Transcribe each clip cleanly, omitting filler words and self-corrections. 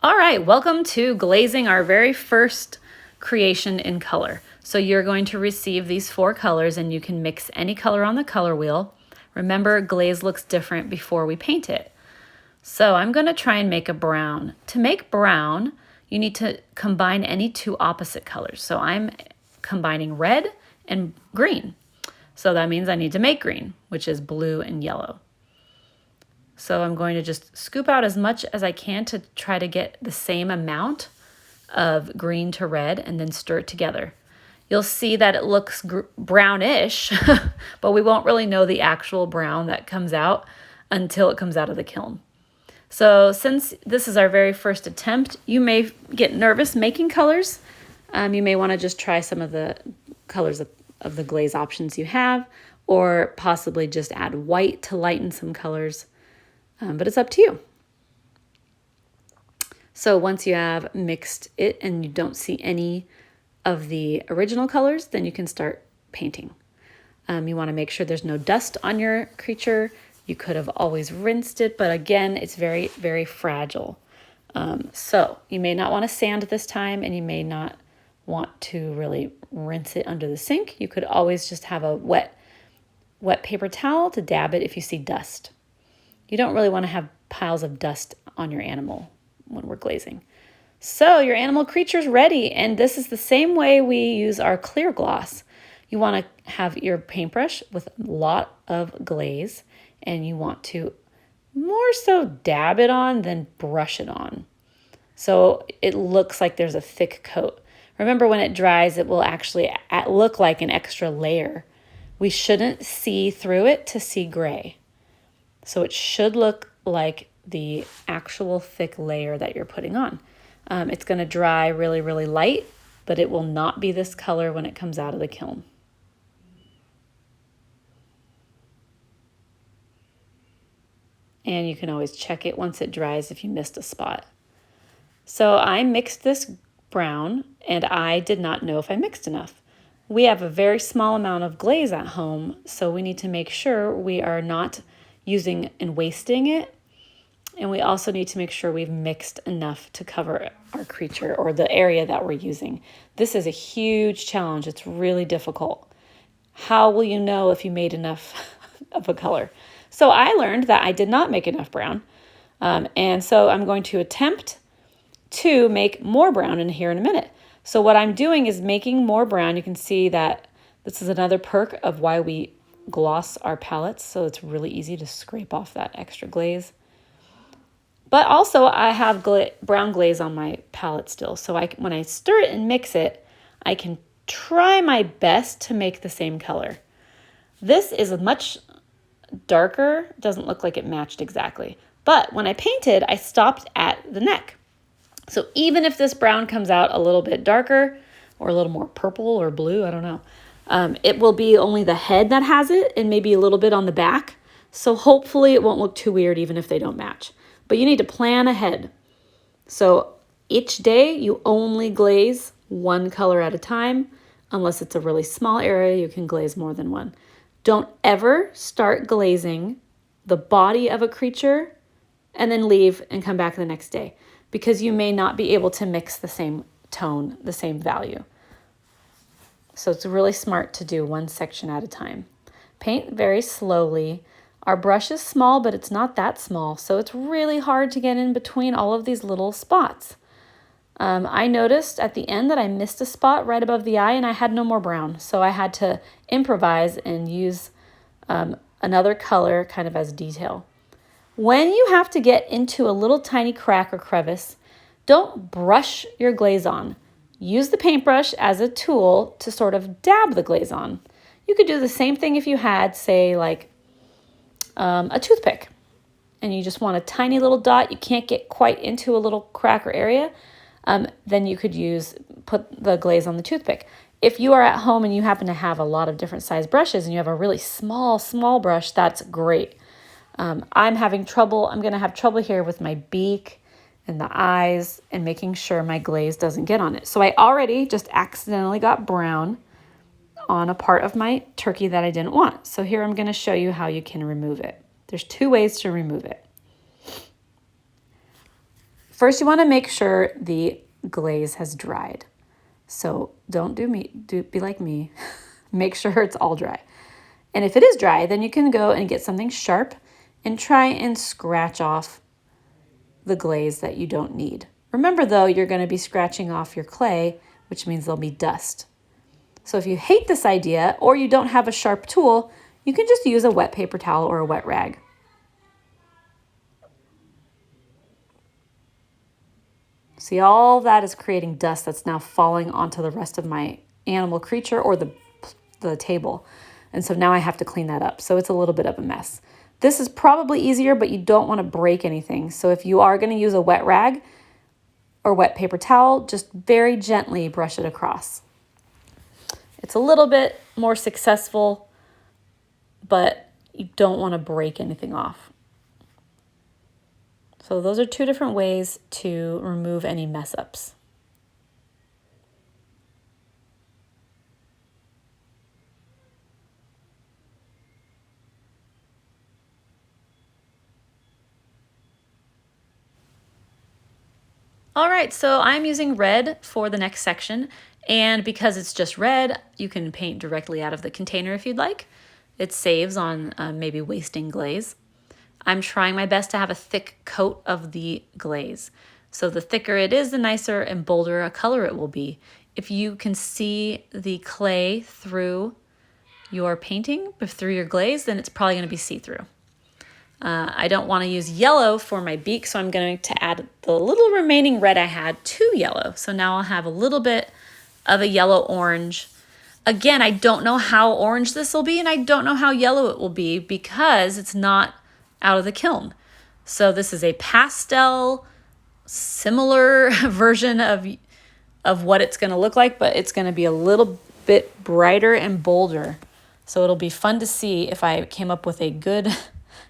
All right, welcome to glazing, our very first creation in color. So you're going to receive these 4 colors and you can mix any color on the color wheel. Remember, glaze looks different before we paint it. So I'm going to try and make a brown. To make brown, you need to combine any 2 opposite colors. So I'm combining red and green. So that means I need to make green, which is blue and yellow. So I'm going to just scoop out as much as I can to try to get the same amount of green to red and then stir it together. You'll see that it looks brownish, but we won't really know the actual brown that comes out until it comes out of the kiln. So since this is our very first attempt, you may get nervous making colors. You may want to just try some of the colors of the glaze options you have, or possibly just add white to lighten some colors. But it's up to you. So once you have mixed it and you don't see any of the original colors, then you can start painting. You want to make sure there's no dust on your creature. You could have always rinsed it, but again, it's very, very fragile. So you may not want to sand this time, and you may not want to really rinse it under the sink. You could always just have a wet paper towel to dab it if you see dust. You don't really want to have piles of dust on your animal when we're glazing. So your animal creature's ready, and this is the same way we use our clear gloss. You want to have your paintbrush with a lot of glaze, and you want to more so dab it on than brush it on. So it looks like there's a thick coat. Remember, when it dries, it will actually look like an extra layer. We shouldn't see through it to see gray. So it should look like the actual thick layer that you're putting on. It's going to dry really, really light, but it will not be this color when it comes out of the kiln. And you can always check it once it dries if you missed a spot. So I mixed this brown, and I did not know if I mixed enough. We have a very small amount of glaze at home, so we need to make sure we are not using and wasting it. And we also need to make sure we've mixed enough to cover our creature or the area that we're using. This is a huge challenge. It's really difficult. How will you know if you made enough of a color? So I learned that I did not make enough brown. And so I'm going to attempt to make more brown in here in a minute. So what I'm doing is making more brown. You can see that this is another perk of why we gloss our palettes, so it's really easy to scrape off that extra glaze. But also I have brown glaze on my palette still, so when I stir it and mix it, I can try my best to make the same color. This is much darker, doesn't look like it matched exactly, but when I painted, I stopped at the neck. So even if this brown comes out a little bit darker or a little more purple or blue, I don't know, it will be only the head that has it and maybe a little bit on the back. So hopefully it won't look too weird even if they don't match. But you need to plan ahead. So each day you only glaze one color at a time. Unless it's a really small area, you can glaze more than one. Don't ever start glazing the body of a creature and then leave and come back the next day, because you may not be able to mix the same tone, the same value. So it's really smart to do one section at a time. Paint very slowly. Our brush is small, but it's not that small, so it's really hard to get in between all of these little spots. I noticed at the end that I missed a spot right above the eye, and I had no more brown, so I had to improvise and use another color kind of as detail. When you have to get into a little tiny crack or crevice, don't brush your glaze on. Use the paintbrush as a tool to sort of dab the glaze on. You could do the same thing if you had, say, like a toothpick, and you just want a tiny little dot. You can't get quite into a little crack or area. Then you could put the glaze on the toothpick. If you are at home and you happen to have a lot of different size brushes and you have a really small brush, that's great. I'm having trouble. I'm going to have trouble here with my beak and the eyes and making sure my glaze doesn't get on it. So I already just accidentally got brown on a part of my turkey that I didn't want. So here I'm going to show you how you can remove it. There's 2 ways to remove it. First, you want to make sure the glaze has dried. So don't be like me. Make sure it's all dry. And if it is dry, then you can go and get something sharp and try and scratch off the glaze that you don't need. Remember though, you're going to be scratching off your clay, which means there'll be dust. So if you hate this idea or you don't have a sharp tool, you can just use a wet paper towel or a wet rag. See, all that is creating dust that's now falling onto the rest of my animal creature or the table. And so now I have to clean that up. So it's a little bit of a mess. This is probably easier, but you don't want to break anything. So if you are going to use a wet rag or wet paper towel, just very gently brush it across. It's a little bit more successful, but you don't want to break anything off. So those are two different ways to remove any mess ups. All right, so I'm using red for the next section, and because it's just red, you can paint directly out of the container if you'd like. It saves on maybe wasting glaze. I'm trying my best to have a thick coat of the glaze. So the thicker it is, the nicer and bolder a color it will be. If you can see the clay through your painting, through your glaze, then it's probably going to be see-through. I don't want to use yellow for my beak, so I'm going to add the little remaining red I had to yellow. So now I'll have a little bit of a yellow-orange. Again, I don't know how orange this will be, and I don't know how yellow it will be because it's not out of the kiln. So this is a pastel, similar version of what it's going to look like, but it's going to be a little bit brighter and bolder. So it'll be fun to see if I came up with a good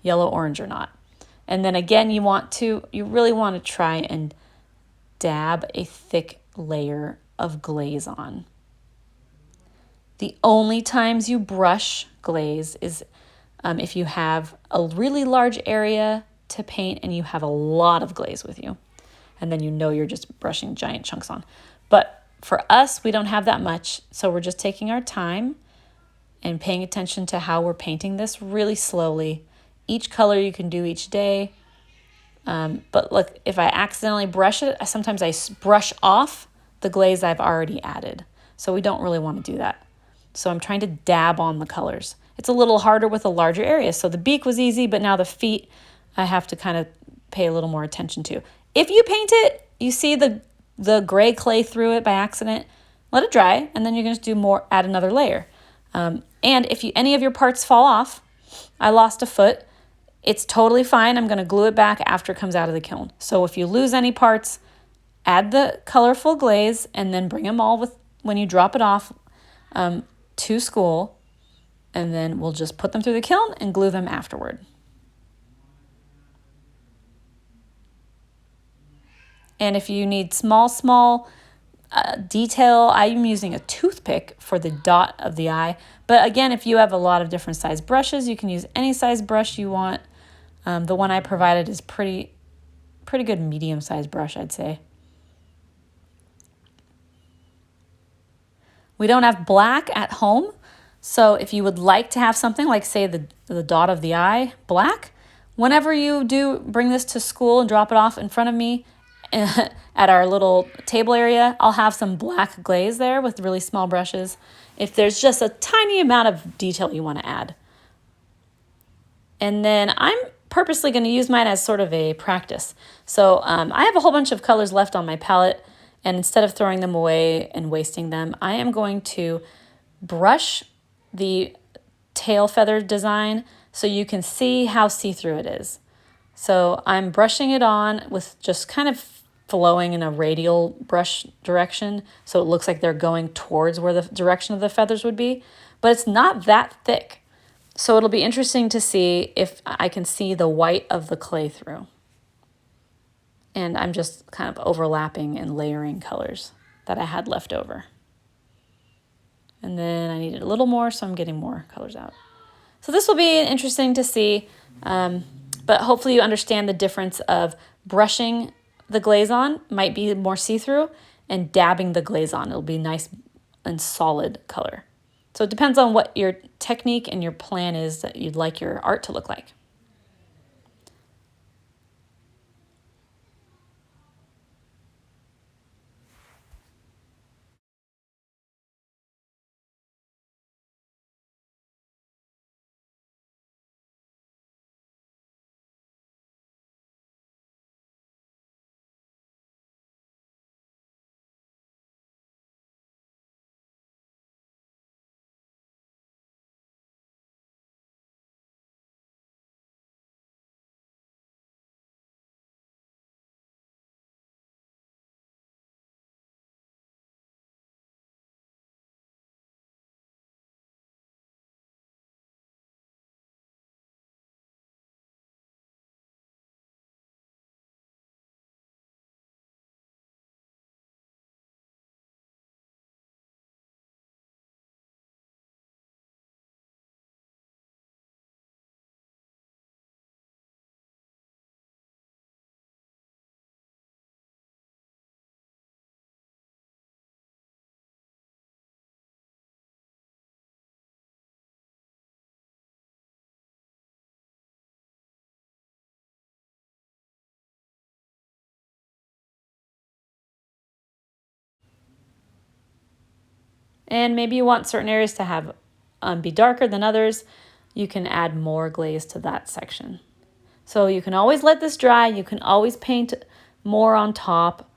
yellow orange or not. And then again, you really want to try and dab a thick layer of glaze on. The only times you brush glaze is if you have a really large area to paint and you have a lot of glaze with you. And then you know you're just brushing giant chunks on. But for us, we don't have that much. So we're just taking our time and paying attention to how we're painting this really slowly. Each color you can do each day. But look, if I accidentally brush it, sometimes I brush off the glaze I've already added. So we don't really want to do that. So I'm trying to dab on the colors. It's a little harder with a larger area. So the beak was easy, but now the feet, I have to kind of pay a little more attention to. If you paint it, you see the gray clay through it by accident, let it dry, and then you're going to add another layer. And if any of your parts fall off, I lost a foot, it's totally fine. I'm going to glue it back after it comes out of the kiln. So if you lose any parts, add the colorful glaze and then bring them all when you drop it off to school, and then we'll just put them through the kiln and glue them afterward. And if you need small detail, I'm using a toothpick for the dot of the eye. But again, if you have a lot of different size brushes, you can use any size brush you want. The one I provided is pretty good medium-sized brush, I'd say. We don't have black at home, so if you would like to have something like, say, the dot of the eye black, whenever you do bring this to school and drop it off in front of me at our little table area, I'll have some black glaze there with really small brushes if there's just a tiny amount of detail you want to add. And then I'm purposely going to use mine as sort of a practice. So I have a whole bunch of colors left on my palette, and instead of throwing them away and wasting them, I am going to brush the tail feather design so you can see how see-through it is. So I'm brushing it on with just kind of flowing in a radial brush direction so it looks like they're going towards where the direction of the feathers would be, but it's not that thick. So it'll be interesting to see if I can see the white of the clay through. And I'm just kind of overlapping and layering colors that I had left over. And then I needed a little more, so I'm getting more colors out. So this will be interesting to see, but hopefully you understand the difference of brushing the glaze on might be more see-through, and dabbing the glaze on. It'll be nice and solid color. So it depends on what your technique and your plan is that you'd like your art to look like. And maybe you want certain areas to have be darker than others. You can add more glaze to that section. So you can always let this dry. You can always paint more on top.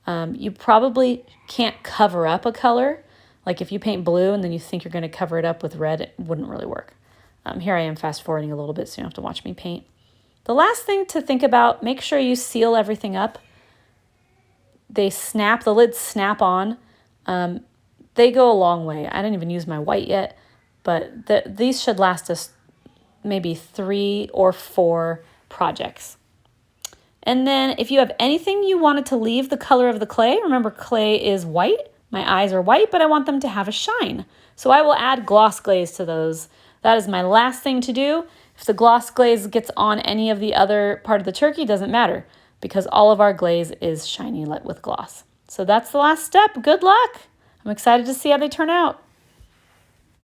You probably can't cover up a color. Like if you paint blue and then you think you're going to cover it up with red, it wouldn't really work. Here I am fast forwarding a little bit so you don't have to watch me paint. The last thing to think about, make sure you seal everything up. They snap, the lids snap on. They go a long way. I didn't even use my white yet, but these should last us maybe 3 or 4 projects. And then if you have anything you wanted to leave the color of the clay, remember clay is white. My eyes are white, but I want them to have a shine. So I will add gloss glaze to those. That is my last thing to do. If the gloss glaze gets on any of the other part of the turkey, doesn't matter because all of our glaze is shiny with gloss. So that's the last step. Good luck. I'm excited to see how they turn out.